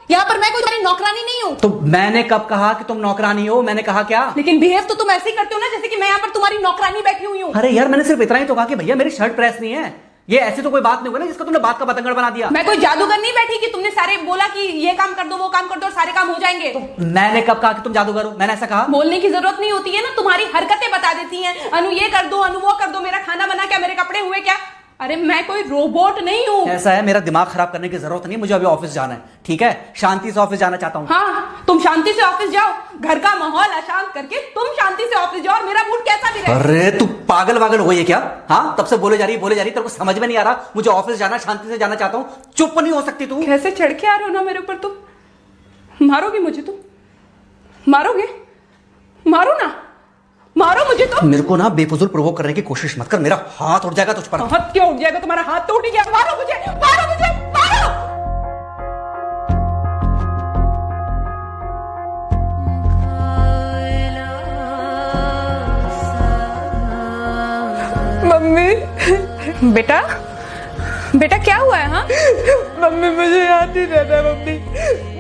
यहाँ पर मैं कोई तुम्हारी नौकरानी नहीं हूँ। तो मैंने कब कहा कि तुम नौकरानी हो? मैंने कहा क्या? लेकिन बिहेव तो तुम ऐसे ही करते हो ना जैसे कि मैं यहाँ पर तुम्हारी नौकरानी बैठी हुई हूँ। अरे यार, मैंने सिर्फ इतना ही तो कहा कि भैया मेरी शर्ट प्रेस नहीं है। ये ऐसी तो कोई बात नहीं हुई ना जिसका तुमने बात का बतंगड़ बना दिया। मैं कोई जादूगर नहीं बैठी कि तुमने सारे बोला कि ये काम कर दो वो काम कर दो और सारे काम हो जाएंगे। तो मैंने कब कहा कि तुम जादूगर हो? मैंने ऐसा कहा? बोलने की जरूरत नहीं होती है ना, तुम्हारी हरकतें बता देती हैं। अनु ये कर दो, अनु वो कर दो, मेरा खाना बना क्या, मेरे कपड़े हुए क्या। अरे मैं कोई रोबोट नहीं हूँ। ऐसा है, मेरा दिमाग खराब करने की जरूरत नहीं है, मुझे अभी ऑफिस जाना है। ठीक है, शांति से ऑफिस जाना चाहता हूँ। हाँ, तुम शांति से ऑफिस जाओ, घर का माहौल अशांत करके तुम शांति से ऑफिस जाओ और मेरा मूड कैसा भी रहे। अरे तू पागल वागल हो ये क्या? हाँ, तब से बोले जा रही तेरे को समझ में नहीं आ रहा? मुझे ऑफिस जाना, शांति से जाना चाहता हूँ। चुप नहीं हो सकती तू? कैसे चढ़ के आ रहे हो ना मेरे ऊपर तुम। मारोगे मुझे? तुम मारोगे? मारो ना, मारो मुझे। तो मेरे को ना बेफजूल प्रोवोक करने की कोशिश मत कर, मेरा हाथ उठ जाएगा तुझ पर। हाथ क्यों उठ जाएगा? तुम्हारा हाथ तो उठ गया। मारो मुझे, मारो मुझे, मारो। मम्मी। बेटा, बेटा क्या हुआ है? हाँ मम्मी मुझे याद नहीं रहता मम्मी,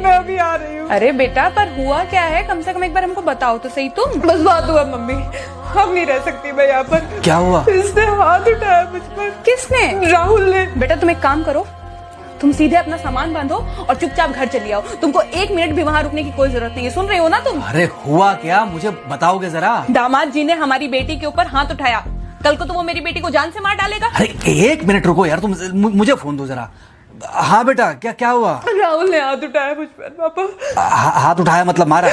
मैं अभी आ रही हूँ। अरे बेटा, पर हुआ क्या है? कम से कम एक बार हमको बताओ तो सही। तुम बस बात हुआ मम्मी, हम नहीं रह सकती मैं यहाँ पर। क्या हुआ? इसने हाथ उठाया मुझ पर। किसने? राहुल ने। बेटा तुम एक काम करो, तुम सीधे अपना सामान बांधो और चुपचाप घर चली आओ। तुमको 1 मिनट भी वहाँ रुकने की कोई जरूरत नहीं है। सुन रहे हो ना तुम? अरे हुआ क्या, मुझे बताओगे जरा? दामाद जी ने हमारी बेटी के ऊपर हाथ उठाया। कल को तो वो मेरी बेटी को जान से मार डालेगा। अरे 1 मिनट रुको यार, तुम मुझे फोन दो जरा। हाँ बेटा, क्या क्या हुआ? राहुल ने हाथ उठाया मुझ पर पापा। हाथ उठाया मतलब मारा?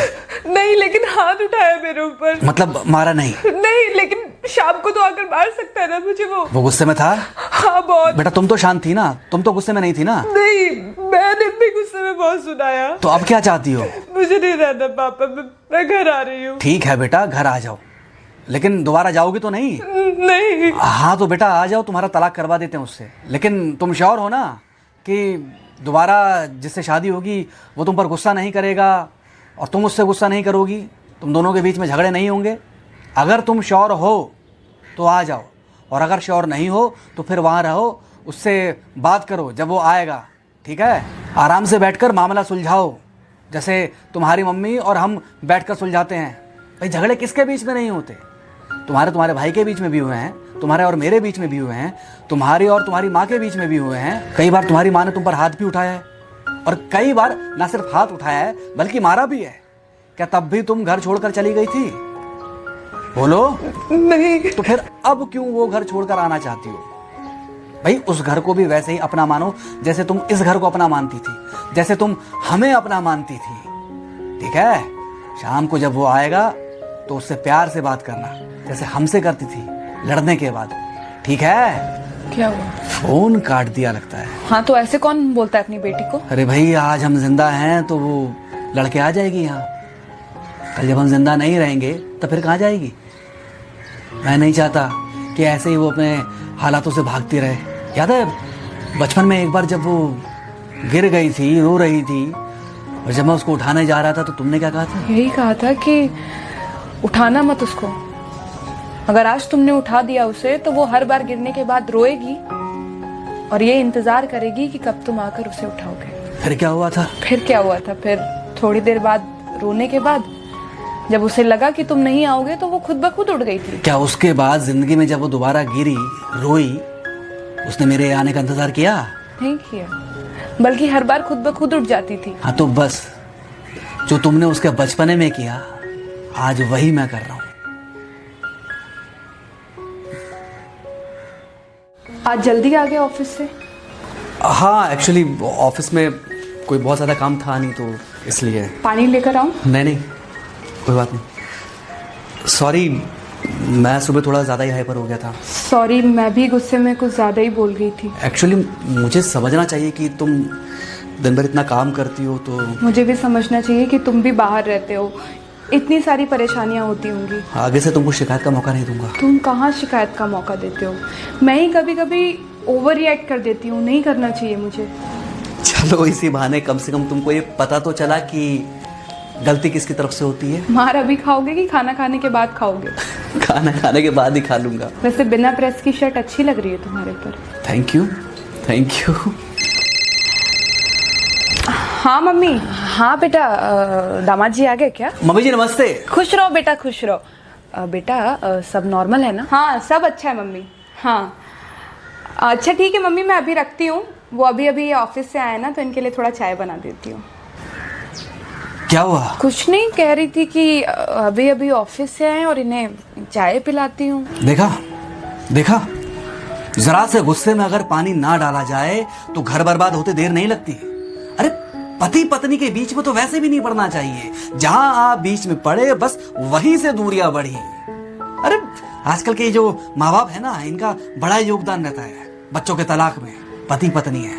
नहीं, लेकिन हाथ उठाया मेरे ऊपर। मतलब मारा नहीं? नहीं, लेकिन शाम को तो आकर मार सकता है ना मुझे वो गुस्से में था? हाँ बहुत। बेटा तुम तो शांत थी ना, तुम तो गुस्से में नहीं थी ना? नहीं, मैंने भी गुस्से में बहुत सुनाया। तो अब क्या चाहती हो? मुझे नहीं रहना पापा, मैं घर आ रही हूँ। ठीक है बेटा, घर आ जाओ, लेकिन दोबारा जाओगी तो नहीं? नहीं। हाँ तो बेटा आ जाओ, तुम्हारा तलाक करवा देते हैं उससे। लेकिन तुम श्योर हो ना कि दोबारा जिससे शादी होगी वो तुम पर गुस्सा नहीं करेगा और तुम उससे गुस्सा नहीं करोगी? तुम दोनों के बीच में झगड़े नहीं होंगे? अगर तुम श्योर हो तो आ जाओ, और अगर श्योर नहीं हो तो फिर वहाँ रहो, उससे बात करो जब वो आएगा। ठीक है, आराम से बैठकर मामला सुलझाओ, जैसे तुम्हारी मम्मी और हम बैठकर सुलझाते हैं। भाई झगड़े किसके बीच में नहीं होते? तुम्हारे भाई के बीच में भी हुए हैं, तुम्हारे और मेरे बीच में भी हुए हैं, तुम्हारी और तुम्हारी माँ के बीच में भी हुए हैं। कई बार तुम्हारी माँ ने तुम पर हाथ भी उठाया है, और कई बार ना सिर्फ हाथ उठाया है बल्कि मारा भी है। क्या तब भी तुम घर छोड़कर चली गई थी? बोलो। नहीं। तो फिर अब क्यों वो घर छोड़कर आना चाहती हो? भाई उस घर को भी वैसे ही अपना मानो जैसे तुम इस घर को अपना मानती थी, जैसे तुम हमें अपना मानती थी। ठीक है, शाम को जब वो आएगा तो उससे प्यार से बात करना, जैसे हमसे करती थी लड़ने के बाद। ठीक है? क्या हुआ? फोन काट दिया लगता है। हाँ तो ऐसे कौन बोलता है अपनी बेटी को? अरे भाई आज हम जिंदा हैं तो वो लड़के आ जाएगी यहाँ, कल जब हम जिंदा नहीं रहेंगे तो फिर कहाँ जाएगी? मैं नहीं चाहता कि ऐसे ही वो अपने हालातों से भागती रहे। याद है बचपन में एक बार जब वो गिर गई थी, रो रही थी, और जब मैं उसको उठाने जा रहा था तो तुमने क्या कहा था? यही कहा था कि उठाना मत उसको। अगर आज तुमने उठा दिया उसे तो वो हर बार गिरने के बाद रोएगी और ये इंतजार करेगी कि कब तुम आकर उसे उठाओगे। फिर क्या हुआ था? फिर क्या हुआ था? फिर थोड़ी देर बाद रोने के बाद जब उसे लगा कि तुम नहीं आओगे तो वो खुद ब खुद उठ गई थी। क्या उसके बाद जिंदगी में जब वो दोबारा गिरी, रोई, उसने मेरे आने का इंतजार किया? नहीं किया, बल्कि हर बार खुद ब खुद उठ जाती थी। हाँ तो बस जो तुमने उसके बचपने में किया आज वही मैं कर रहा हूँ। आज जल्दी आ गए ऑफिस से? हाँ एक्चुअली ऑफिस में कोई बहुत ज़्यादा काम था नहीं तो इसलिए। पानी लेकर आऊं? नहीं कोई बात नहीं। सॉरी, मैं सुबह थोड़ा ज़्यादा ही हाइपर हो गया था। सॉरी, मैं भी गुस्से में कुछ ज़्यादा ही बोल गई थी। एक्चुअली मुझे समझना चाहिए कि तुम दिन भर इतना काम करती हो तो। मुझे भी समझना चाहिए कि तुम भी बाहर रहते हो, इतनी सारी परेशानियां होती होंगी। आगे से तुमको शिकायत का मौका नहीं दूंगा। तुम कहाँ शिकायत का मौका देते हो? मैं ही कभी कभी ओवर रिएक्ट कर देती हूँ, नहीं करना चाहिए मुझे। चलो इसी बहाने कम से कम तुमको ये पता तो चला कि गलती किसकी तरफ से होती है। मार अभी खाओगे कि खाना खाने के बाद खाओगे? खाना खाने के बाद ही खा लूंगा। वैसे बिना प्रेस की शर्ट अच्छी लग रही है तुम्हारे ऊपर। Thank you. हाँ मम्मी। हाँ बेटा, दामाद जी आ गए क्या? मम्मी जी नमस्ते। खुश रहो बेटा, खुश रहो। बेटा सब नॉर्मल है ना? हाँ सब अच्छा है मम्मी। हाँ अच्छा ठीक है मम्मी, मैं अभी रखती हूँ। वो अभी अभी ऑफिस से आए ना, तो इनके लिए थोड़ा चाय बना देती हूँ। क्या हुआ? कुछ नहीं, कह रही थी कि अभी अभी ऑफिस से आए और इन्हें चाय पिलाती हूँ। देखा देखा, जरा से गुस्से में अगर पानी ना डाला जाए तो घर बर्बाद होते देर नहीं लगती। अरे पति पत्नी के बीच में तो वैसे भी नहीं पड़ना चाहिए। जहां आप बीच में पड़े बस वहीं से दूरियां बढ़ी। अरे आजकल के जो माँ बाप है ना, इनका बड़ा योगदान रहता है बच्चों के तलाक में। पति पत्नी है,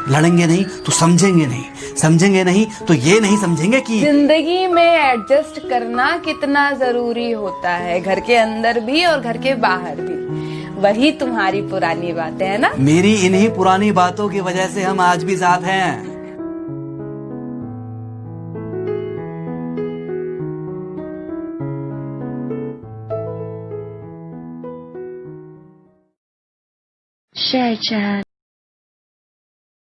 लड़ेंगे नहीं तो समझेंगे नहीं, समझेंगे नहीं तो ये नहीं समझेंगे कि जिंदगी में एडजस्ट करना कितना जरूरी होता है, घर के अंदर भी और घर के बाहर भी। वही तुम्हारी पुरानी बातें है ना। मेरी इन्हीं पुरानी बातों की वजह से हम आज भी साथ हैं। Share chat.